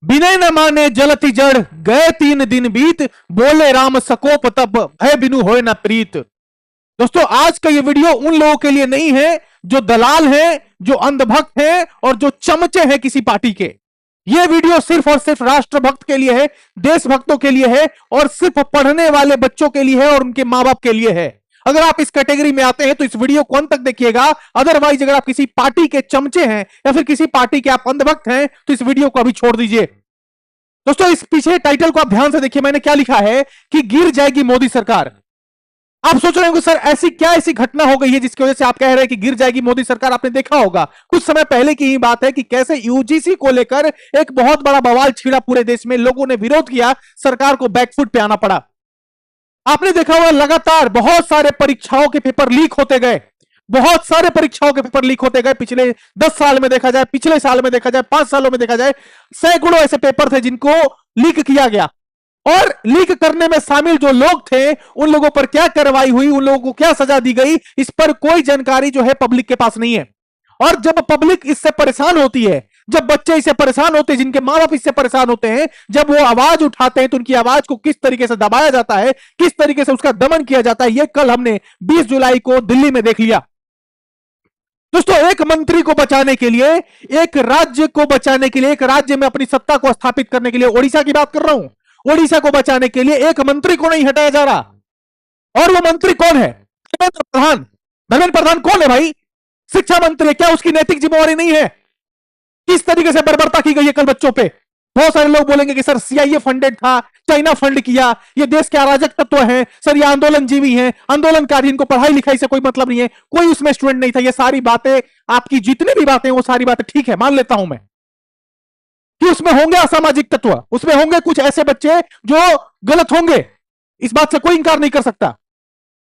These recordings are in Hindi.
विनय न माने जलति जड़, गए 3 दिन बीत, बोले राम सकोप तब, भय बिनु होए न प्रीत। दोस्तों आज का ये वीडियो उन लोगों के लिए नहीं है जो दलाल हैं, जो अंधभक्त हैं और जो चमचे हैं किसी पार्टी के। ये वीडियो सिर्फ और सिर्फ राष्ट्रभक्त के लिए है, देशभक्तों के लिए है और सिर्फ पढ़ने वाले बच्चों के लिए है और उनके मां बाप के लिए है। अगर आप इस कैटेगरी में आते हैं तो इस वीडियो को अंत तक देखिएगा। अदरवाइज अगर आप किसी पार्टी के चमचे हैं या फिर किसी पार्टी के आप अंधभक्त हैं तो इस वीडियो को अभी छोड़ दीजिए। दोस्तों इस पीछे टाइटल को आप ध्यान से देखिए, मैंने क्या लिखा है कि गिर जाएगी मोदी सरकार। आप सोच रहे होंगे सर ऐसी घटना हो गई है जिसकी वजह से आप कह रहे हैं कि गिर जाएगी मोदी सरकार। आपने देखा होगा कुछ समय पहले की ही बात है कि कैसे यूजीसी को लेकर एक बहुत बड़ा बवाल छिड़ा पूरे देश में, लोगों ने विरोध किया, सरकार को बैकफुट पे आना पड़ा। आपने देखा होगा लगातार बहुत सारे परीक्षाओं के पेपर लीक होते गए, बहुत सारे परीक्षाओं के पेपर लीक होते गए। पिछले 10 साल में देखा जाए, पिछले साल में देखा जाए, 5 सालों में देखा जाए, सैकड़ों ऐसे पेपर थे जिनको लीक किया गया। और लीक करने में शामिल जो लोग थे उन लोगों पर क्या कार्रवाई हुई, उन लोगों को क्या सजा दी गई, इस पर कोई जानकारी जो है पब्लिक के पास नहीं है। और जब पब्लिक इससे परेशान होती है, जब बच्चे इससे परेशान होते हैं, जिनके मां बाप इससे परेशान होते हैं, जब वो आवाज उठाते हैं तो उनकी आवाज को किस तरीके से दबाया जाता है, किस तरीके से उसका दमन किया जाता है, यह कल हमने 20 जुलाई को दिल्ली में देख लिया। दोस्तों एक मंत्री को बचाने के लिए, एक राज्य को बचाने के लिए, एक राज्य में अपनी सत्ता को स्थापित करने के लिए, ओडिशा की बात कर रहा हूं, ओडिशा को बचाने के लिए एक मंत्री को नहीं हटाया जा रहा। और वो मंत्री कौन है? धर्मेंद्र प्रधान। धर्मेंद्र प्रधान कौन है भाई? शिक्षा मंत्री है। क्या उसकी नैतिक जिम्मेवारी नहीं है? किस तरीके से बर्बरता की गई है कल बच्चों पे। बहुत सारे लोग बोलेंगे कि सर सीआईए फंडेड था, चाइना फंड किया, ये देश के अराजक तत्व हैं, सर ये आंदोलनजीवी हैं, आंदोलनकारी, इनको पढ़ाई लिखाई से कोई मतलब नहीं है, कोई उसमें स्टूडेंट नहीं था। ये सारी बातें, आपकी जितनी भी बातें वो सारी बातें ठीक है, मान लेता हूं मैं कि उसमें होंगे असामाजिक तत्व, उसमें होंगे कुछ ऐसे बच्चे जो गलत होंगे, इस बात से कोई इंकार नहीं कर सकता।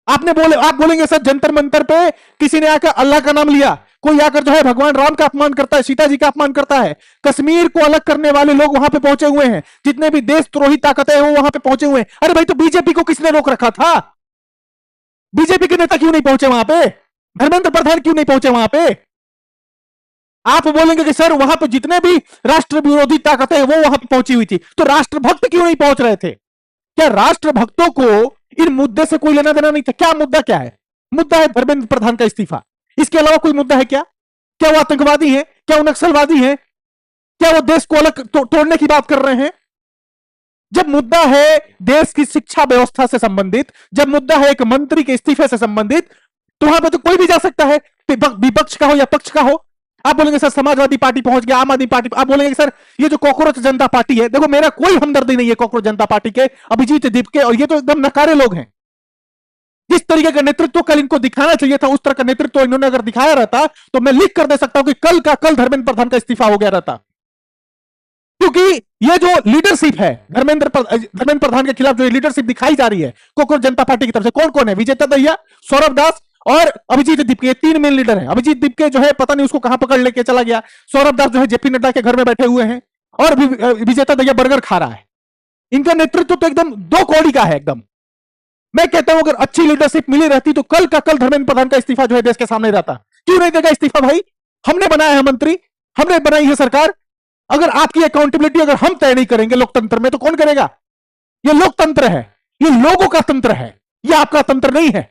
आप बोलेंगे सर जंतर मंतर पे किसी ने आकर अल्लाह का नाम लिया, कोई आकर जो है भगवान राम का अपमान करता है, सीता जी का अपमान करता है, कश्मीर को अलग करने वाले लोग वहां पे पहुंचे हुए हैं, जितने भी देशद्रोही ताकतें हैं वो वहां पे पहुंचे हुए हैं। अरे भाई तो बीजेपी को किसने रोक रखा था? बीजेपी के नेता क्यों नहीं पहुंचे वहां पे? धर्मेंद्र प्रधान क्यों नहीं पहुंचे वहां पे? आप बोलेंगे कि सर वहां पे जितने भी राष्ट्र विरोधी ताकतें हैं वो वहां पे पहुंची हुई थी, तो राष्ट्रभक्त क्यों नहीं पहुंच रहे थे? क्या राष्ट्रभक्तों को इन मुद्दे से कोई लेना देना नहीं था? क्या मुद्दा क्या है? मुद्दा है धर्मेंद्र प्रधान का इस्तीफा। इसके अलावा कोई मुद्दा है क्या? क्या वो आतंकवादी है? क्या वो नक्सलवादी है? क्या वो देश को अलग तोड़ने की बात कर रहे हैं? जब मुद्दा है देश की शिक्षा व्यवस्था से संबंधित, जब मुद्दा है एक मंत्री के इस्तीफे से संबंधित, तो वहां पर तो कोई भी जा सकता है, विपक्ष का हो या पक्ष का हो। आप बोलेंगे सर समाजवादी पार्टी पहुंच गया, आम आदमी पार्टी, आप बोलेंगे सर ये जो कॉकरोच जनता पार्टी है, देखो मेरा कोई हमदर्दी नहीं है कॉकरोच जनता पार्टी के, अभिजीत दीप के, और ये तो एकदम नकारे लोग हैं। जिस तरीके का नेतृत्व कल इनको दिखाना चाहिए था, उस तरह का नेतृत्व इन्होंने अगर दिखाया रहता तो मैं लिख कर दे सकता हूं कि कल का कल धर्मेंद्र प्रधान का इस्तीफा हो गया रहता। क्योंकि ये जो लीडरशिप है धर्मेंद्र प्रधान के खिलाफ जो लीडरशिप दिखाई जा रही है कॉकरोच जनता पार्टी की तरफ से, कौन कौन है? विजेता दहिया, सौरभ दास और अभिजीत दीपके, 3 मेन लीडर हैं। अभिजीत दीपके जो है पता नहीं उसको कहां पकड़ लेके चला गया, सौरभ दास जो है जेपी नड्डा के घर में बैठे हुए हैं, और विजेता दहिया बर्गर खा रहा है। इनका नेतृत्व तो एकदम 2 कौड़ी का है एकदम। मैं कहता हूं अगर अच्छी लीडरशिप मिली रहती तो कल का कल धर्मेंद्र प्रधान का इस्तीफा जो है देश के सामने रहता। क्यों नहीं देगा इस्तीफा भाई? हमने बनाया है मंत्री, हमने बनाई है सरकार। अगर आपकी अकाउंटेबिलिटी अगर हम तय नहीं करेंगे लोकतंत्र में तो कौन करेगा? ये लोकतंत्र है, ये लोगों का तंत्र है, ये आपका तंत्र नहीं है।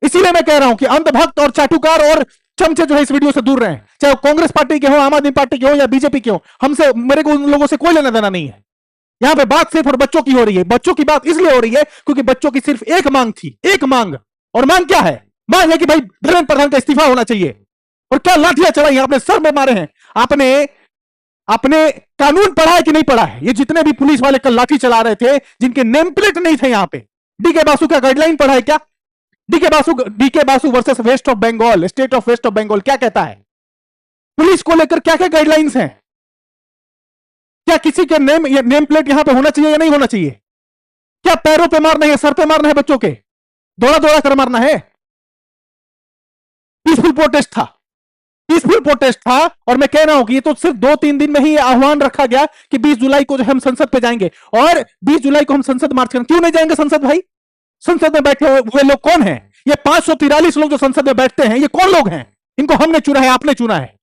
इसीलिए मैं कह रहा हूं कि अंधभक्त और चाटुकार और चमचे जो है इस वीडियो से दूर रहें, चाहे कांग्रेस पार्टी के हो, आम आदमी पार्टी के हो या बीजेपी के हो। हमसे, मेरे को उन लोगों से कोई लेना देना नहीं है। यहां पे बात सिर्फ और बच्चों की हो रही है। बच्चों की बात इसलिए हो रही है क्योंकि बच्चों की सिर्फ एक मांग थी, एक मांग। और मांग क्या है? मांग है कि भाई धर्मेंद्र प्रधान का इस्तीफा होना चाहिए। और क्या लाठियां चलाई हैं, आपने सर में मारे हैं। आपने कानून पढ़ा है कि नहीं पढ़ा है? ये जितने भी पुलिस वाले कल लाठी चला रहे थे, जिनके नेम प्लेट नहीं थे यहां पे, डीके बासु का गाइडलाइन पढ़ा है क्या? DK Basu versus West of Bengal, State of West of Bengal क्या कहता है? पुलिस को लेकर क्या क्या गाइडलाइंस हैं? क्या किसी के नेम प्लेट यहां पे होना चाहिए या नहीं होना चाहिए? क्या पैरों पे मारना है, सर पे मारना है बच्चों के? दौड़ा दौड़ा कर मारना है? पीसफुल प्रोटेस्ट था, पीसफुल प्रोटेस्ट था। और मैं कह रहा हूं कि ये तो सिर्फ 2-3 दिन में ही आह्वान रखा गया कि 20 जुलाई को जो हम संसद पे जाएंगे, और 20 जुलाई को हम संसद मार्च करेंगे। क्यों नहीं जाएंगे संसद भाई? संसद में बैठे हुए लोग कौन हैं? ये 543 लोग जो संसद में बैठते हैं, ये कौन लोग हैं? इनको हमने चुना है, आपने चुना है?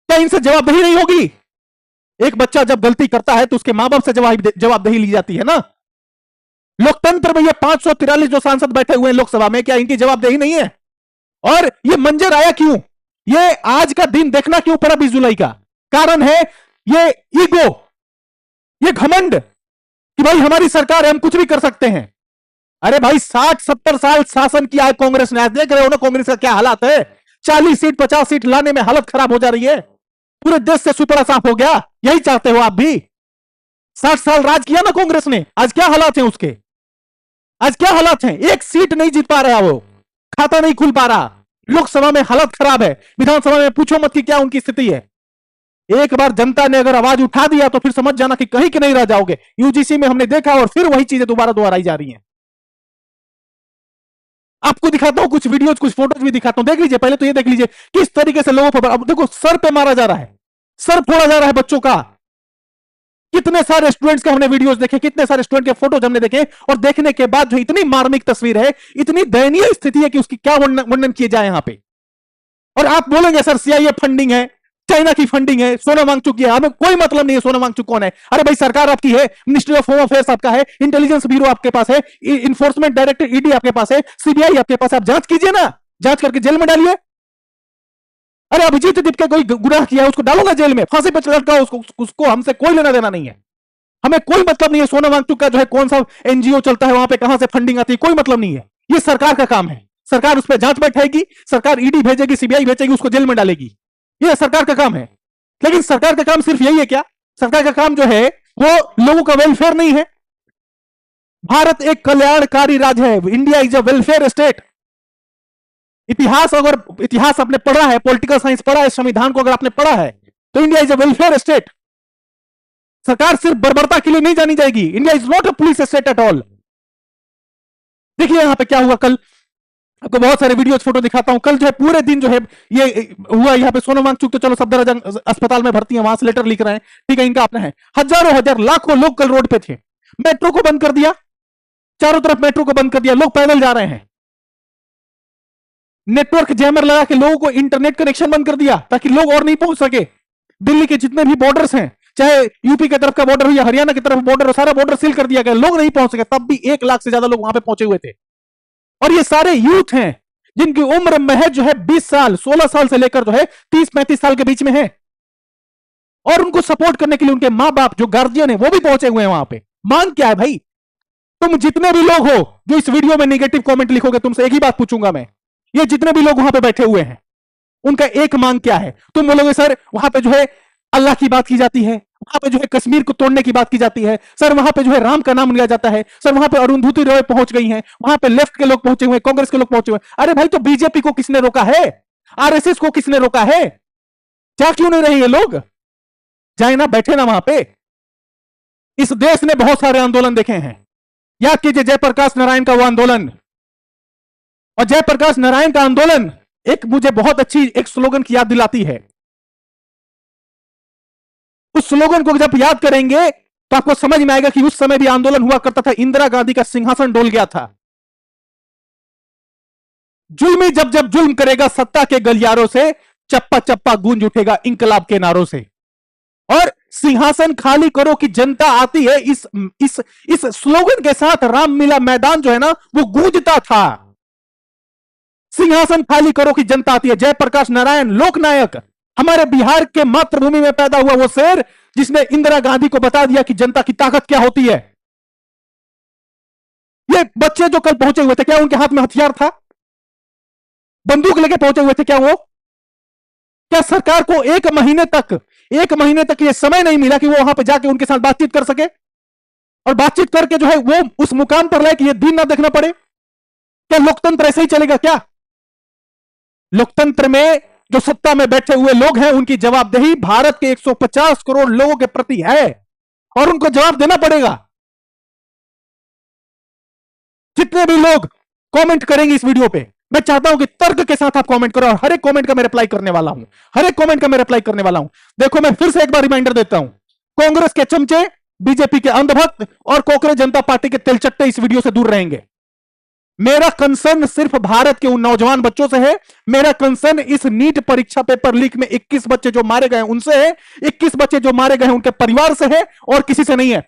क्या इनसे जवाबदेही नहीं होगी? एक बच्चा जब गलती करता है तो उसके मां बाप से जवाबदेही ली जाती है ना। लोकतंत्र में ये 543 जो सांसद बैठे हुए हैं लोकसभा में, क्या इनकी जवाबदेही नहीं है? और ये मंजर आया क्यों? ये आज का दिन देखना क्यों पड़ा 20 जुलाई का? कारण है ये ईगो, ये घमंड कि भाई हमारी सरकार है, हम कुछ भी कर सकते हैं। अरे भाई 60-70 साल शासन किया है कांग्रेस ने, आज देख रहे हो ना कांग्रेस का क्या हालात है। 40 सीट 50 सीट लाने में हालत खराब हो जा रही है, पूरे देश से सुपड़ा साफ हो गया। यही चाहते हो आप भी? 60 साल राज किया ना कांग्रेस ने, आज क्या हालात हैं उसके? आज क्या हालात हैं? एक सीट नहीं जीत पा रहा, वो खाता नहीं खुल पा रहा, लोकसभा में हालत खराब है, विधानसभा में पूछो मत कि क्या उनकी स्थिति है। एक बार जनता ने अगर आवाज उठा दिया तो फिर समझ जाना कि कहीं के नहीं रह जाओगे। यूजीसी में हमने देखा और फिर वही चीजें दोबारा दोहराई जा रही हैं। आपको दिखाता हूं कुछ वीडियोज, कुछ फोटोज भी दिखाता हूं, देख लीजिए। पहले तो ये देख लीजिए किस तरीके से लोगों पर, अब देखो सर पे मारा जा रहा है, सर फोड़ा जा रहा है बच्चों का। कितने सारे स्टूडेंट्स के हमने वीडियोस देखे, कितने सारे स्टूडेंट के फोटोज हमने देखे, और देखने के बाद जो इतनी मार्मिक तस्वीर है, इतनी दयनीय स्थिति है कि उसकी क्या वर्णन किए जाए यहां पे। और आप बोलेंगे सर सीआईए फंडिंग है, चाइना की फंडिंग है, सोना वांगचुक है, हमें कोई मतलब नहीं है सोना वांगचुक कौन है। अरे भाई सरकार आपकी है, मिनिस्ट्री ऑफ होम अफेयर्स आपका है, इंटेलिजेंस ब्यूरो आपके पास है, इन्फोर्समेंट डायरेक्टर ईडी आपके पास है, सीबीआई आपके पास है, आप जांच कीजिए ना, जांच करके जेल में डालिए। अरे अभिजीत दीप के कोई गुनाह किया है उसको डालूंगा जेल में, फांसी पर लटकाओ उसको हमसे कोई लेना देना नहीं है, हमें कोई मतलब नहीं है सोना वांगचुक का जो है कौन सा एनजीओ चलता है, वहां पे कहां से फंडिंग आती है, कोई मतलब नहीं है। ये सरकार का काम है, सरकार उस पर जांच बैठाएगी, सरकार ईडी भेजेगी, सीबीआई भेजेगी, उसको जेल में डालेगी, ये सरकार का काम है। लेकिन सरकार का काम सिर्फ यही है क्या? सरकार का काम जो है वो लोगों का वेलफेयर नहीं है। भारत एक कल्याणकारी राज्य है, India is a welfare state. इतिहास, अगर इतिहास आपने पढ़ा है, पॉलिटिकल साइंस पढ़ा है, संविधान को अगर आपने पढ़ा है, तो India is a welfare state. सरकार सिर्फ बर्बरता के लिए नहीं जानी जाएगी। India is not a police state at all. देखिए यहां पे क्या हुआ कल, आपको बहुत सारे वीडियोस फोटो दिखाता हूं। कल जो है पूरे दिन जो है ये हुआ यहाँ पे सोनम वांगचुक तो चलो सफदरजंग अस्पताल में भर्ती है, वहां से लेटर लिख रहे हैं, ठीक है, इनका अपना है। हजारों हजार लाखों लोग कल रोड पे थे, मेट्रो को बंद कर दिया, चारों तरफ मेट्रो को बंद कर दिया, लोग पैदल जा रहे हैं। नेटवर्क जैमर लगा के लोगों को इंटरनेट कनेक्शन बंद कर दिया ताकि लोग और नहीं पहुंच सके। दिल्ली के जितने भी बॉर्डर्स हैं, चाहे यूपी की तरफ का बॉर्डर हो या हरियाणा की तरफ बॉर्डर हो, सारा बॉर्डर सील कर दिया गया, लोग नहीं पहुंच सके। तब भी 1 लाख से ज्यादा लोग वहां पे पहुंचे हुए थे, और ये सारे यूथ हैं जिनकी उम्र महज जो है 20 साल 16 साल से लेकर जो है 30-35 साल के बीच में है। और उनको सपोर्ट करने के लिए उनके मां बाप जो गार्जियन है वो भी पहुंचे हुए हैं वहां पे। मांग क्या है भाई? तुम जितने भी लोग हो जो इस वीडियो में नेगेटिव कमेंट लिखोगे, तुमसे एक ही बात पूछूंगा मैं, ये जितने भी लोग वहां पे बैठे हुए हैं उनका एक मांग क्या है? तुम बोलोगे सर वहां पे जो है अल्लाह की बात की जाती है, वहां पे जो है कश्मीर को तोड़ने की बात की जाती है, सर वहां पे जो है राम का नाम लिया जाता है, सर वहां पे अरुंधति रॉय पहुंच गई हैं, वहां पे लेफ्ट के लोग पहुंचे हुए, कांग्रेस के लोग पहुंचे हुए। अरे भाई तो बीजेपी को किसने रोका है? आरएसएस को किसने रोका है? क्या क्यों नहीं रहे ये लोग? जाए ना, बैठे ना वहां पे। इस देश ने बहुत सारे आंदोलन देखे हैं, याद कीजिए जयप्रकाश नारायण का वो आंदोलन। और जयप्रकाश नारायण का आंदोलन एक मुझे बहुत अच्छी एक स्लोगन की याद दिलाती है। उस स्लोगन को जब याद करेंगे तो आपको समझ में आएगा कि उस समय भी आंदोलन हुआ करता था, इंदिरा गांधी का सिंहासन डोल गया था। जुल्मी जब जब जुल्म करेगा सत्ता के गलियारों से, चप्पा चप्पा गूंज उठेगा इंकलाब के नारों से। और सिंहासन खाली करो कि जनता आती है, इस स्लोगन के साथ रामलीला मैदान जो है ना वो गूंजता था। सिंहासन खाली करो कि जनता आती है। जयप्रकाश नारायण लोकनायक, हमारे बिहार के मातृभूमि में पैदा हुआ वो शेर जिसने इंदिरा गांधी को बता दिया कि जनता की ताकत क्या होती है। ये बच्चे जो कल पहुंचे हुए थे, क्या उनके हाथ में हथियार था? बंदूक लेके पहुंचे हुए थे क्या वो? क्या सरकार को एक महीने तक ये समय नहीं मिला कि वो वहां पे जाके उनके साथ बातचीत कर सके, और बातचीत करके जो है वो उस मुकाम पर लाए कि ये दिन ना देखना पड़े? क्या लोकतंत्र ऐसे ही चलेगा क्या? लोकतंत्र में जो सत्ता में बैठे हुए लोग हैं उनकी जवाबदेही भारत के 150 करोड़ लोगों के प्रति है, और उनको जवाब देना पड़ेगा। जितने भी लोग कमेंट करेंगे इस वीडियो पे, मैं चाहता हूं कि तर्क के साथ आप कमेंट करो, और हर एक कमेंट का मैं रिप्लाई करने वाला हूं, हर एक कमेंट का मैं रिप्लाई करने वाला हूं। देखो मैं फिर से एक बार रिमाइंडर देता हूं, कांग्रेस के चमचे, बीजेपी के अंधभक्त और कोकरे जनता पार्टी के तिलचट्टे इस वीडियो से दूर रहेंगे। मेरा कंसर्न सिर्फ भारत के उन नौजवान बच्चों से है। मेरा कंसर्न इस नीट परीक्षा पेपर लीक में 21 बच्चे जो मारे गए उनसे है, 21 बच्चे जो मारे गए उनके परिवार से है, और किसी से नहीं है।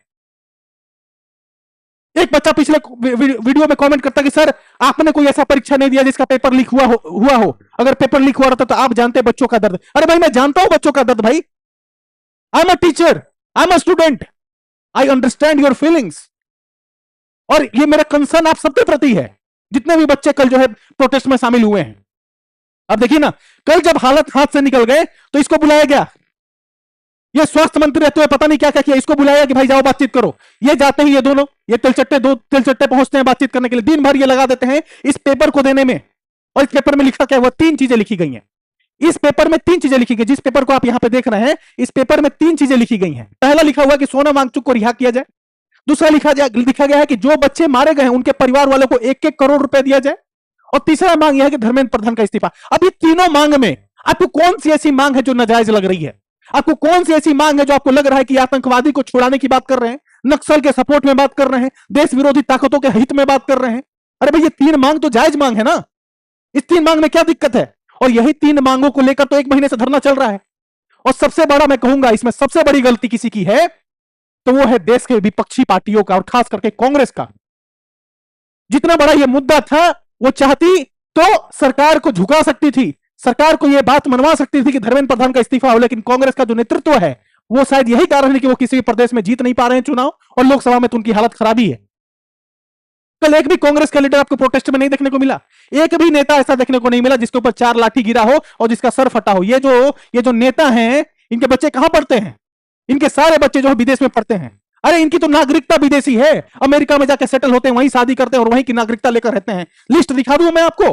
एक बच्चा पिछले वीडियो में कमेंट करता कि सर आपने कोई ऐसा परीक्षा नहीं दिया जिसका पेपर लीक हुआ हो। अगर पेपर लीक हुआ रहता तो आप जानते बच्चों का दर्द। अरे भाई मैं जानता हूं बच्चों का दर्द भाई। I am a teacher, I am a student, I understand your feelings. और ये मेरा कंसर्न आप सबके प्रति है, जितने भी बच्चे कल जो है प्रोटेस्ट में शामिल हुए हैं। अब देखिए ना, कल जब हालत हाथ से निकल गए तो इसको बुलाया गया। ये स्वास्थ्य मंत्री रहते हुए पता नहीं क्या क्या किया, इसको बुलाया कि भाई जाओ बातचीत करो। ये जाते हैं, ये दोनों ये दो तिलचट्टे पहुंचते हैं बातचीत करने के लिए। दिन भर ये लगा देते हैं इस पेपर को देने में। और इस पेपर में लिखा क्या हुआ? 3 चीजें लिखी गई हैं। इस पेपर में 3 चीजें लिखी गई। जिस पेपर को आप यहां पे देख रहे हैं, इस पेपर में 3 चीजें लिखी गई हैं। पहला लिखा हुआ कि सोनम वांगचुक को रिहा किया जाए। दूसरा लिखा गया है कि जो बच्चे मारे गए हैं उनके परिवार वालों को 1-1 करोड़ रुपए दिया जाए। और तीसरा मांग यह है कि धर्मेंद्र प्रधान का इस्तीफा। अब ये तीनों मांग में आपको कौन सी ऐसी मांग है जो नाजायज लग रही है? आपको कौन सी ऐसी मांग है जो आपको लग रहा है कि आतंकवादी को छुड़ाने की बात कर रहे हैं, नक्सल के सपोर्ट में बात कर रहे हैं, देश विरोधी ताकतों के हित में बात कर रहे हैं? अरे भाई ये 3 मांग तो जायज मांग है ना। इस 3 मांग में क्या दिक्कत है? और यही 3 मांगों को लेकर तो 1 महीने से धरना चल रहा है। और सबसे बड़ा मैं कहूंगा इसमें सबसे बड़ी गलती किसी की है तो वो है देश के विपक्षी पार्टियों का, और खास करके कांग्रेस का। जितना बड़ा ये मुद्दा था वो चाहती तो सरकार को झुका सकती थी, सरकार को यह बात मनवा सकती थी कि धर्मेंद्र प्रधान का इस्तीफा हो। लेकिन कांग्रेस का जो नेतृत्व है वो शायद यही कारण है कि वो किसी भी प्रदेश में जीत नहीं पा रहे हैं चुनाव, और लोकसभा में तो उनकी हालत खराबी है। कल एक भी कांग्रेस का लीडर आपको प्रोटेस्ट में नहीं देखने को मिला। एक भी नेता ऐसा देखने को नहीं मिला जिसके ऊपर 4 लाठी गिरा हो और जिसका सर फटा हो। ये जो नेता हैं, इनके बच्चे कहां पढ़ते हैं? इनके सारे बच्चे जो है विदेश में पढ़ते हैं। अरे इनकी तो नागरिकता विदेशी है, अमेरिका में जाकर सेटल होते हैं, वहीं शादी करते हैं और वहीं की नागरिकता लेकर रहते हैं। लिस्ट दिखा दूं मैं आपको?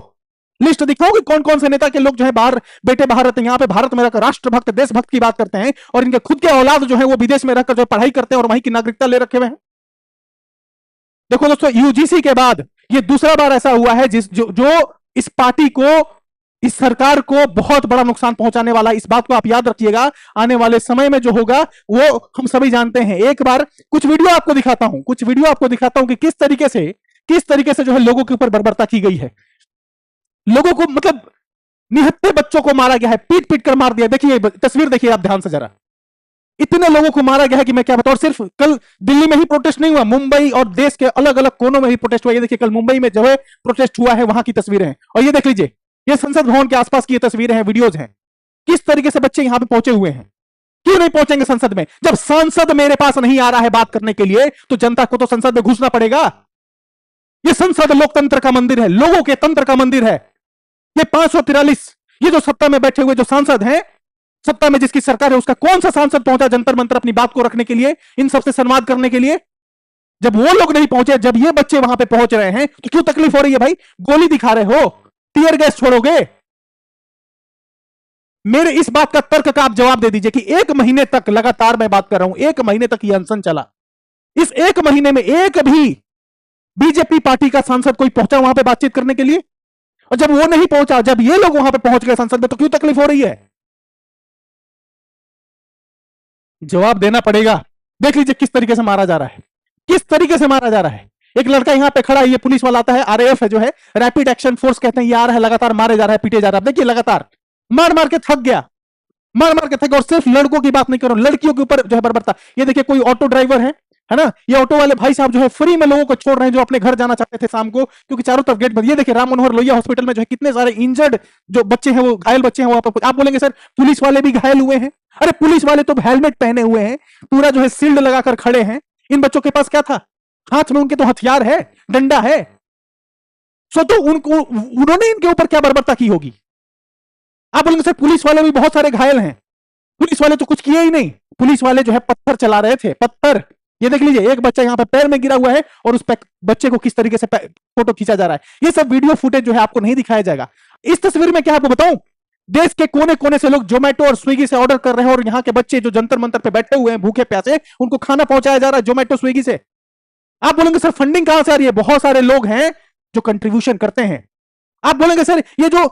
लिस्ट दिखाऊं कि कौन कौन से नेता के लोग जो है बाहर बेटे बाहर रहते हैं, यहां पे भारत में रहकर राष्ट्रभक्त देशभक्त की बात करते हैं, और इनके खुद के औलाद जो है वो विदेश में रहकर जो पढ़ाई करते हैं और वहीं की नागरिकता ले रखे हुए हैं। देखो दोस्तों, यूजीसी के बाद ये दूसरा बार ऐसा हुआ है जो इस पार्टी को, इस सरकार को बहुत बड़ा नुकसान पहुंचाने वाला। इस बात को आप याद रखिएगा। आने वाले समय में जो होगा वो हम सभी जानते हैं। एक बार कुछ वीडियो आपको दिखाता हूं कि किस तरीके से जो है लोगों के ऊपर बर्बरता की गई है। लोगों को मतलब निहत्थे बच्चों को मारा गया है, पीट पीट कर मार दिया। देखिए तस्वीर देखिए आप ध्यान से जरा। इतने लोगों को मारा गया है कि मैं क्या बताऊं। और सिर्फ कल दिल्ली में ही प्रोटेस्ट नहीं हुआ, मुंबई और देश के अलग अलग कोनों में भी प्रोटेस्ट हुआ। ये देखिए कल मुंबई में जो है प्रोटेस्ट हुआ है, वहां की तस्वीरें हैं। और ये देख लीजिए, ये संसद भवन के आसपास की ये तस्वीरें हैं, वीडियोज हैं। किस तरीके से बच्चे यहां पे पहुंचे हुए हैं। क्यों नहीं पहुंचेंगे संसद में? जब सांसद मेरे पास नहीं आ रहा है बात करने के लिए तो जनता को तो संसद में घुसना पड़ेगा। ये संसद लोकतंत्र का मंदिर है, लोगों के तंत्र का मंदिर है। ये 543 ये जो सत्ता में बैठे हुए जो सांसद हैं, सत्ता में जिसकी सरकार है, उसका कौन सा सांसद पहुंचा जंतर मंतर अपनी बात को रखने के लिए, इन सबसे संवाद करने के लिए? जब वो लोग नहीं पहुंचे, जब ये बच्चे वहां पे पहुंच रहे हैं तो क्यों तकलीफ हो रही है भाई? गोली दिखा रहे हो, टीयर गैस छोड़ोगे? मेरे इस बात का तर्क का आप जवाब दे दीजिए कि 1 महीने तक लगातार मैं बात कर रहा हूं, 1 महीने तक यह अनशन चला। इस 1 महीने में एक भी बीजेपी पार्टी का सांसद कोई पहुंचा वहां पे बातचीत करने के लिए? और जब वो नहीं पहुंचा, जब ये लोग वहां पे पहुंच गए संसद में, तो क्यों तकलीफ हो रही है? जवाब देना पड़ेगा। देख लीजिए किस तरीके से मारा जा रहा है, किस तरीके से मारा जा रहा है। एक लड़का यहां पे खड़ा है, ये पुलिस वाला आता है, आरएएफ है जो है, रैपिड एक्शन फोर्स कहते हैं, ये आ रहा है, लगातार मारे जा रहा है, पीटे जा रहा है। देखिए लगातार मार मार के थक गया, मार मार के थक गया। और सिर्फ लड़कों की बात नहीं कर रहा हूं, लड़कियों के ऊपर जो है बर्बरता। ये देखिए कोई ऑटो ड्राइवर है ना, ये ऑटो वाले भाई साहब जो है फ्री में लोगों को छोड़ रहे हैं जो अपने घर जाना चाहते थे शाम को, क्योंकि चारों तरफ गेट बंद। ये देखिए राम मनोहर लोहिया हॉस्पिटल में जो है कितने सारे इंजर्ड जो बच्चे हैं, वो घायल बच्चे हैं वहां पर। आप बोलेंगे सर पुलिस वाले भी घायल हुए हैं। अरे पुलिस वाले तो हेलमेट पहने हुए हैं, पूरा जो है शील्ड लगाकर खड़े हैं। इन बच्चों के पास क्या था? हाथ में उनके तो हथियार है, डंडा है। सोचो उन्होंने इनके ऊपर क्या बर्बरता की होगी। आप बोलेंगे सर पुलिस वाले भी बहुत सारे घायल हैं, पुलिस वाले तो कुछ किए ही नहीं। पुलिस वाले जो है पत्थर चला रहे थे, पत्थर। ये देख लीजिए एक बच्चा यहाँ पे पैर में गिरा हुआ है और उस बच्चे को किस तरीके से फोटो खींचा जा रहा है। ये सब वीडियो फुटेज जो है आपको नहीं दिखाया जाएगा। इस तस्वीर में क्या आपको बताऊं, देश के कोने कोने से लोग जोमेटो और स्विगी से ऑर्डर कर रहे हैं, और यहाँ के बच्चे जो जंतर मंतर पे बैठे हुए हैं भूखे प्यासे, उनको खाना पहुंचाया जा रहा है जोमेटो स्विगी से। आप बोलेंगे सर फंडिंग कहां से आ रही है? बहुत सारे लोग हैं जो कंट्रीब्यूशन करते हैं। आप बोलेंगे सर ये जो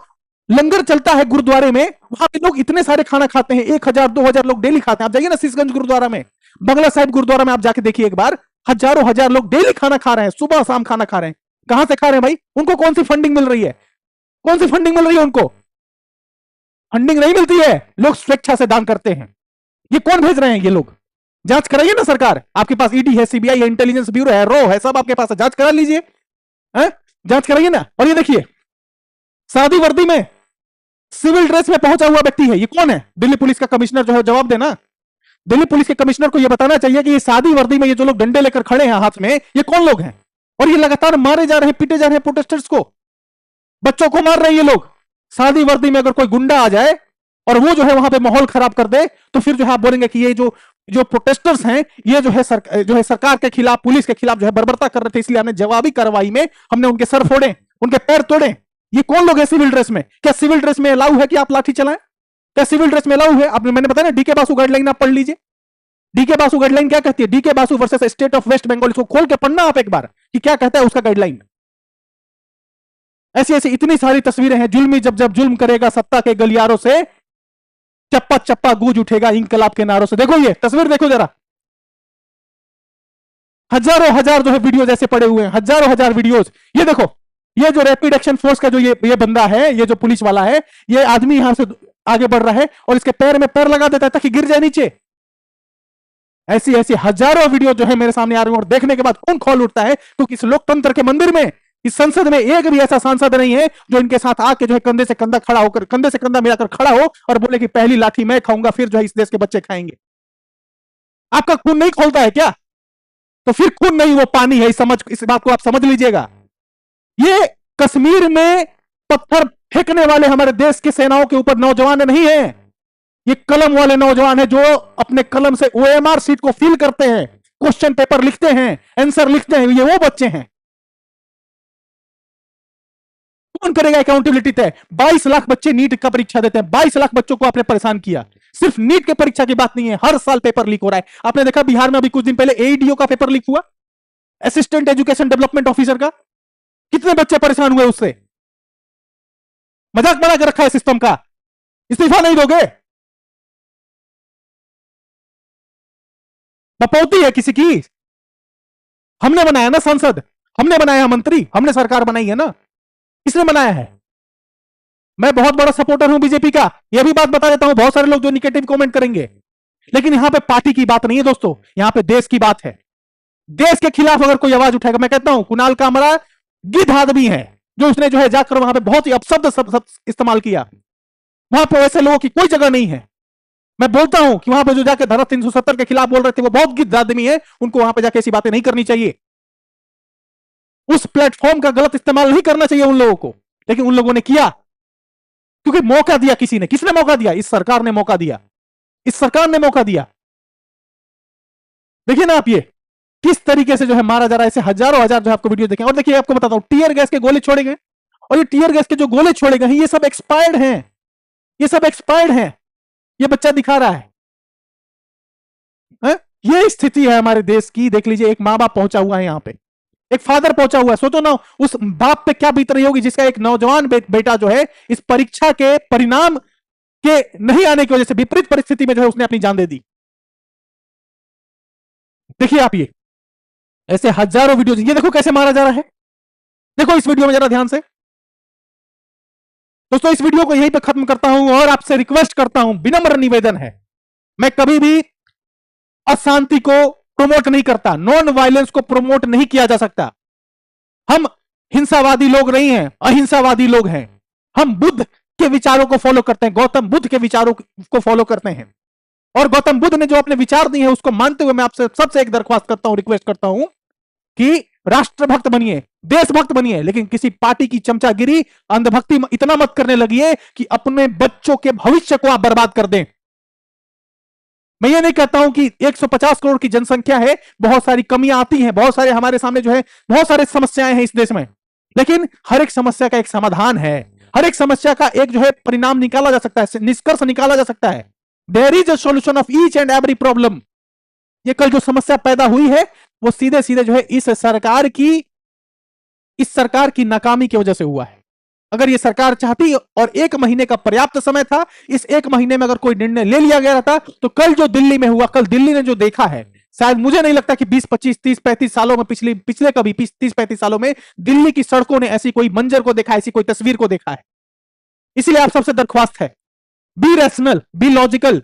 लंगर चलता है गुरुद्वारे में, वहां पे लोग इतने सारे खाना खाते हैं, 1000-2000 लोग डेली खाते हैं। आप जाइए ना शीशगंज गुरुद्वारा में, बंगला साहिब गुरुद्वारा में आप जाके देखिए एक बार, हजारों हजार लोग डेली खाना खा रहे हैं, सुबह शाम खाना खा रहे हैं। कहां से खा रहे हैं भाई? उनको कौन सी फंडिंग मिल रही है? कौन सी फंडिंग मिल रही है उनको? फंडिंग नहीं मिलती है, लोग स्वेच्छा से दान करते हैं। ये कौन भेज रहे हैं? ये लोग जांच कराइए ना सरकार। आपके पास ईडी है, सीबीआई है, इंटेलिजेंस ब्यूरो है, रो है, सब आपके पास है, जांच करा लीजिए, जांच कराइए ना। और ये देखिए, सादी वर्दी में, सिविल ड्रेस में पहुंचा हुआ व्यक्ति है, ये कौन है? दिल्ली पुलिस का कमिश्नर जो है, जवाब देना। दिल्ली पुलिस के कमिश्नर को यह बताना चाहिए कि ये सादी वर्दी में ये जो लोग डंडे लेकर खड़े हैं हाथ में, ये कौन लोग हैं? और ये लगातार मारे जा रहे हैं, पीटे जा रहे हैं प्रोटेस्टर्स को, बच्चों को मार रहे हैं ये लोग। सादी वर्दी में अगर कोई गुंडा आ जाए और वो जो है वहां पे माहौल खराब कर दे, तो फिर जो है आप बोलेंगे कि ये जो जो प्रोटेस्टर्स हैं, ये जो है सरकार के खिलाफ, पुलिस के खिलाफ जो है बर्बरता कर रहे थे, इसलिए हमने जवाबी कार्रवाई में हमने उनके सर फोड़े, उनके पैर तोड़े। ये कौन लोग हैं सिविल ड्रेस में? क्या सिविल ड्रेस में अलाउ है कि आप लाठी चलाएं? क्या सिविल ड्रेस में अलाउ है? आपने, मैंने बताया ना, डीके बासु गाइडलाइन आप पढ़ लीजिए। डीके बासु गाइडलाइन क्या कहती है? DK Basu versus State of West Bengal, इसको खोल के पढ़ना आप एक बार कि क्या कहता है उसका गाइडलाइन। ऐसी ऐसी इतनी सारी तस्वीरें हैं। जुल्मी जब जब जुल्म करेगा सत्ता के गलियारों से, चप्पा चप्पा गूंज उठेगा इंकलाब के नारों से। देखो ये तस्वीर देखो जरा, हजारों हजार जो है वीडियो जैसे पड़े हुए हैं, हजारों हजार वीडियोस। ये देखो, ये जो रैपिड एक्शन फोर्स का जो ये बंदा है, ये जो पुलिस वाला है, ये आदमी यहां से आगे बढ़ रहा है और इसके पैर में पैर लगा देता है ताकि गिर जाए नीचे। ऐसी ऐसी हजारों वीडियो जो है मेरे सामने आ रही है, और देखने के बाद खून खौल उठता है, क्योंकि इस लोकतंत्र के मंदिर में, इस संसद में एक भी ऐसा सांसद नहीं है जो इनके साथ आके जो है कंधे से कंधा खड़ा होकर, कंधे से कंधा मिलाकर खड़ा हो और बोले कि पहली लाठी मैं खाऊंगा, फिर जो है इस देश के बच्चे खाएंगे। आपका खून नहीं खोलता है क्या? तो फिर खून नहीं, वो पानी है। इस बात को आप समझ लीजिएगा। ये कश्मीर में पत्थर फेंकने वाले हमारे देश की सेनाओं के ऊपर नौजवान नहीं है, ये कलम वाले नौजवान है, जो अपने कलम से ओएमआर सीट को फिल करते हैं, क्वेश्चन पेपर लिखते हैं, आंसर लिखते हैं। ये वो बच्चे हैं। कौन करेगा अकाउंटेबिलिटी तय? 22 लाख बच्चे नीट का परीक्षा देते हैं, 22 लाख बच्चों को आपने परेशान किया। सिर्फ नीट के परीक्षा की बात नहीं है, हर साल पेपर लीक हो रहा है। आपने देखा बिहार में अभी कुछ दिन पहले एईडीओ का पेपर लीक हुआ, असिस्टेंट एजुकेशन डेवलपमेंट ऑफिसर का। कितने बच्चे परेशान हुए उससे? मजाक बना के रखा है सिस्टम का। इस्तीफा नहीं दोगे? बपौती है किसी की? हमने बनाया ना सांसद, हमने बनाया मंत्री, हमने सरकार बनाई है ना, किसने बनाया है? मैं बहुत बड़ा सपोर्टर हूं बीजेपी का, यह भी बात बता देता हूं। बहुत सारे लोग जो निगेटिव कमेंट करेंगे, लेकिन यहां पे पार्टी की बात नहीं है दोस्तों, यहां पे देश की बात है। देश के खिलाफ अगर कोई आवाज उठाएगा, मैं कहता हूं कुणाल कामरा गिद्ध आदमी है, जो उसने जो है जाकर वहां पे बहुत ही अपशब्द इस्तेमाल किया। वहां पे वैसे लोगों की कोई जगह नहीं है। मैं बोलता हूं कि वहां पे जो जाकर धारा 370 के खिलाफ बोल रहे थे, वो बहुत गिद्ध आदमी है, उनको वहां पे जाके ऐसी बातें नहीं करनी चाहिए। उस प्लेटफॉर्म का गलत इस्तेमाल नहीं करना चाहिए उन लोगों को, लेकिन उन लोगों ने किया, क्योंकि मौका दिया किसी ने। किसने मौका दिया? इस सरकार ने मौका दिया, इस सरकार ने मौका दिया। देखिए ना आप, ये किस तरीके से जो है मारा जा रहा है। ऐसे हजारों हजार जो आपको वीडियो देखें। और देखिए, आपको बताता हूं, टीयर गैस के गोले छोड़े गए, और ये टीयर गैस के जो गोले छोड़े गए हैं, ये सब एक्सपायर्ड हैं, ये सब एक्सपायर्ड हैं। ये बच्चा दिखा रहा है? ये स्थिति है हमारे देश की। देख लीजिए, एक माँ बाप पहुंचा हुआ है यहाँ पे, एक फादर पहुंचा हुआ है। सोचो ना उस बाप पे क्या बीत रही होगी, जिसका एक नौजवान बेटा जो है इस परीक्षा के परिणाम के नहीं आने की वजह से, विपरीत परिस्थिति में जो है उसने अपनी जान दे दी। देखिए आप, ये ऐसे हजारों वीडियो, ये देखो कैसे मारा जा रहा है। देखो इस वीडियो में जरा ध्यान से। दोस्तों, इस वीडियो को यहीं पे खत्म करता हूं और आपसे रिक्वेस्ट करता हूं, विनम्र निवेदन है, मैं कभी भी अशांति को प्रमोट नहीं करता, नॉन वायलेंस को प्रमोट नहीं किया जा सकता। हम हिंसावादी लोग नहीं हैं, अहिंसावादी लोग हैं। हम बुद्ध के विचारों को फॉलो करते हैं, गौतम बुद्ध के विचारों को फॉलो करते हैं, और गौतम बुद्ध ने जो अपने विचार दिए हैं उसको मानते हुए मैं आपसे सबसे एक दरख्वास्त करता हूं, रिक्वेस्ट करता हूं कि राष्ट्रभक्त बनिए, देशभक्त बनिए, लेकिन किसी पार्टी की चमचागिरी, अंधभक्ति इतना मत करने लगिए कि अपने बच्चों के भविष्य को आप बर्बाद कर दें। मैं ये नहीं कहता हूं कि 150 करोड़ की जनसंख्या है, बहुत सारी कमियां आती हैं, बहुत सारे हमारे सामने जो है बहुत सारी समस्याएं हैं इस देश में, लेकिन हर एक समस्या का एक समाधान है, हर एक समस्या का एक जो है परिणाम निकाला जा सकता है, निष्कर्ष निकाला जा सकता है। There is a solution of each and every problem. ये कल जो समस्या पैदा हुई है वो सीधे सीधे जो है इस सरकार की नाकामी की वजह से हुआ है। अगर ये सरकार चाहती और 1 महीने का पर्याप्त समय था, इस 1 महीने में अगर कोई निर्णय ले लिया गया था, तो कल जो दिल्ली में हुआ, कल दिल्ली ने जो देखा है, शायद मुझे नहीं लगता कि 20, 25, 30, 35 सालों में पिछले कभी 30, 35 सालों में दिल्ली की सड़कों ने ऐसी कोई मंजर को देखा, ऐसी कोई तस्वीर को देखा है। इसलिए आप सबसे दरख्वास्त है, बी रैशनल, बी लॉजिकल।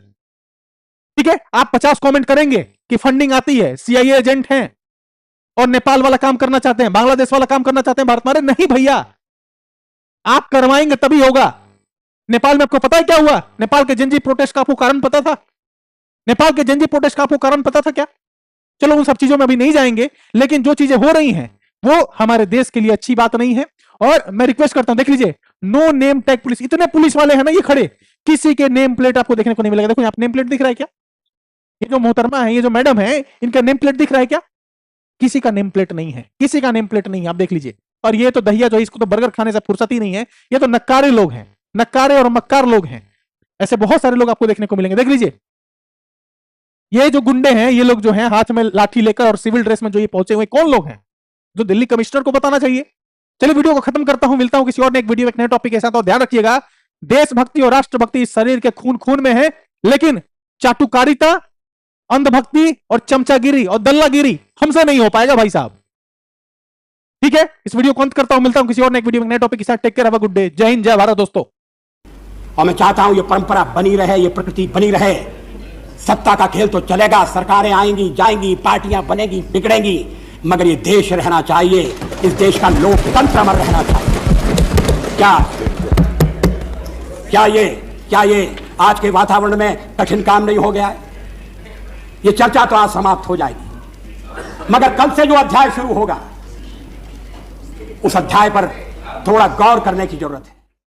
ठीक है, आप 50 कमेंट करेंगे कि फंडिंग आती है, सीआईए एजेंट हैं और नेपाल वाला काम करना चाहते हैं, बांग्लादेश वाला काम करना चाहते हैं भारत में। नहीं भैया, आप करवाएंगे तभी होगा। नेपाल में आपको पता है क्या हुआ? नेपाल के जनजी प्रोटेस्ट का आपको कारण पता था? नेपाल के जनजी प्रोटेस्ट का आपको कारण पता था क्या? चलो उन सब चीजों में अभी नहीं जाएंगे, लेकिन जो चीजें हो रही हैं वो हमारे देश के लिए अच्छी बात नहीं है। और मैं रिक्वेस्ट करता हूं, देख लीजिए, नो नेम टैग पुलिस, इतने पुलिस वाले हैं ना ये खड़े, किसी के नेम प्लेट आपको देखने को नहीं मिलेगा। देखो यहाँ नेम प्लेट दिख रहा है क्या? ये जो मोहतरमा है, ये जो मैडम है, इनका नेम प्लेट दिख रहा है क्या? किसी का नेम प्लेट नहीं है, किसी का नेम प्लेट नहीं है, आप देख लीजिए। और ये तो दहिया जो है, इसको तो बर्गर खाने से फुर्सत ही नहीं है। ये तो नक्कारे लोग हैं, नक्कारे और मक्कार लोग हैं। ऐसे बहुत सारे लोग आपको देखने को मिलेंगे। देख लीजिए, ये जो गुंडे हैं, ये लोग जो हैं हाथ में लाठी लेकर और सिविल ड्रेस में जो ये पहुंचे हुए, कौन लोग हैं? जो दिल्ली कमिश्नर को बताना चाहिए। चलिए वीडियो को खत्म करता हूं, मिलता हूं किसी और एक वीडियो एक नए टॉपिक के साथ। और ध्यान रखिएगा, देशभक्ति और राष्ट्रभक्ति इस शरीर के खून खून में है, लेकिन चाटुकारिता, अंधभक्ति और चमचागिरी और दल्लागिरी हमसे नहीं हो पाएगा भाई साहब। ठीक है, इस वीडियो को अंत करता हूं, मिलता हूं किसी और एक वीडियो में नए टॉपिक के साथ। Take care, have a good day. Jai Hind, जय भारत दोस्तों। और मैं चाहता हूं ये परंपरा बनी रहे, ये प्रकृति बनी रहे। सत्ता का खेल तो चलेगा, सरकारें आएंगी जाएंगी, पार्टियां बनेगी बिगड़ेंगी, मगर ये देश रहना चाहिए, इस देश का लोकतंत्र अमर रहना चाहिए। क्या ये आज के वातावरण में कठिन काम नहीं हो गया है? ये चर्चा तो आज समाप्त हो जाएगी, मगर कल से जो अध्याय शुरू होगा, उस अध्याय पर थोड़ा गौर करने की जरूरत है।